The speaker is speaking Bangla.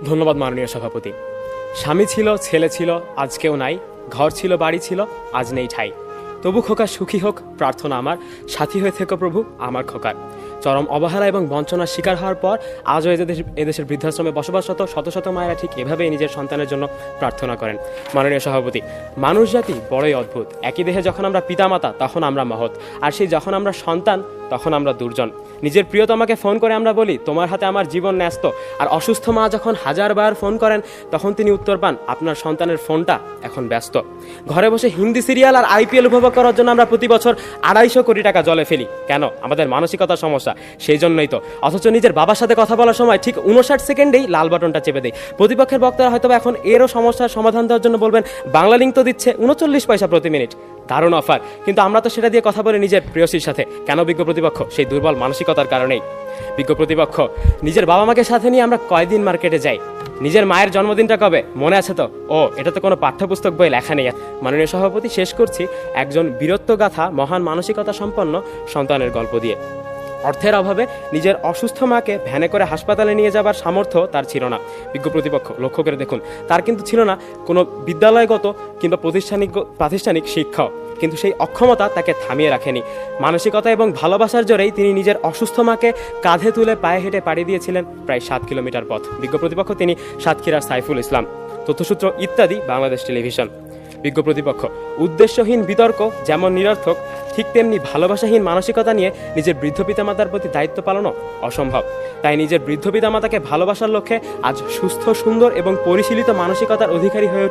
ধন্যবাদ মাননীয় সভাপতি। স্বামী ছিল, ছেলে ছিল, আজ কেউ নাই। ঘর ছিল, বাড়ি ছিল, আজ নেই ঠাই। তবু খোকা সুখী হোক প্রার্থনা আমার, সাথী হয়ে থেকো প্রভু আমার খোকার। চরম অবহেলা এবং বঞ্চনার শিকার হওয়ার পর আজও এদেশের বৃদ্ধাশ্রমে বসবাসরত শত শত মায়েরা ঠিক এভাবেই নিজের সন্তানের জন্য প্রার্থনা করেন। মাননীয় সভাপতি, মানুষ জাতি বড়ই অদ্ভুত। একই দেহে যখন আমরা পিতামাতা তখন আমরা মহৎ, আর সেই যখন আমরা সন্তান তখন আমরা দুর্জন। নিজের প্রিয়তমাকে ফোন করে আমরা বলি তোমার হাতে আমার জীবন ন্যস্ত, আর অসুস্থ মা যখন হাজারবার ফোন করেন তখন তিনি উত্তর পান আপনার সন্তানের ফোনটা এখন ব্যস্ত। ঘরে বসে হিন্দি সিরিয়াল আর আইপিএল উপভোগ করার জন্য আমরা প্রতি বছর 250 কোটি টাকা জলে ফেলি। কেন? আমাদের মানসিকতার সমস্যা, সেই জন্যই তো। অথচ নিজের বাবার সাথে কথা বলার সময় ঠিক 59 সেকেন্ডেই লাল বাটনটা চেপে দেয়। প্রতিপক্ষের বক্তারা হয়তো এখন এরও সমস্যার সমাধান দেওয়ার জন্য বলবেন বাংলা লিঙ্ক তো দিচ্ছে 39 পয়সা প্রতি মিনিট, দারুণ অফার, কিন্তু আমরা তো সেটা দিয়ে কথা বলি নিজের প্রেয়সীর সাথে। কেন? বিজ্ঞ প্রতিপক্ষ সেই দুর্বল মানসিকতার কারণেই। বিজ্ঞ প্রতিপক্ষ, নিজের বাবা মাকে সাথে নিয়ে আমরা কয়দিন মার্কেটে যাই? নিজের মায়ের জন্মদিনটা কবে মনে আছে তো? ও, এটা তো কোনো পাঠ্যপুস্তক বই লেখা নেই। মাননীয় সভাপতি, শেষ করছি একজন বীরত্বগাথা মহান মানসিকতা সম্পন্ন সন্তানের গল্প দিয়ে। অর্থের অভাবে নিজের অসুস্থ মাকে ভ্যানে করে হাসপাতালে নিয়ে যাবার সামর্থ্য তার ছিল না। বিজ্ঞ প্রতিপক্ষ, লক্ষ্য করে দেখুন, তার কিন্তু ছিল না কোনো বিদ্যালয়গত কিংবা প্রাতিষ্ঠানিক শিক্ষাও, কিন্তু সেই অক্ষমতা তাকে থামিয়ে রাখেনি। মানসিকতা এবং ভালোবাসার জোরেই তিনি নিজের অসুস্থ মাকে কাঁধে তুলে পায়ে হেঁটে পাড়ি দিয়েছিলেন প্রায় 7 কিলোমিটার পথ। বিজ্ঞ প্রতিপক্ষ, তিনি সাতক্ষীরার সাইফুল ইসলাম। তথ্যসূত্র ইত্যাদি, বাংলাদেশ টেলিভিশন। বিজ্ঞ প্রতিপক্ষ, উদ্দেশ্যহীন বিতর্ক যেমন নিরর্থক, ঠিক তেমনি ভালোবাসাহীন মানসিকতা নিয়ে নিজের বৃদ্ধ পিতামাতার প্রতি দায়িত্ব পালনও অসম্ভব। তাই নিজের বৃদ্ধ পিতামাতাকে ভালোবাসার লক্ষ্যে আজ সুস্থ, সুন্দর এবং পরিশীলিত মানসিকতার অধিকারী হয়ে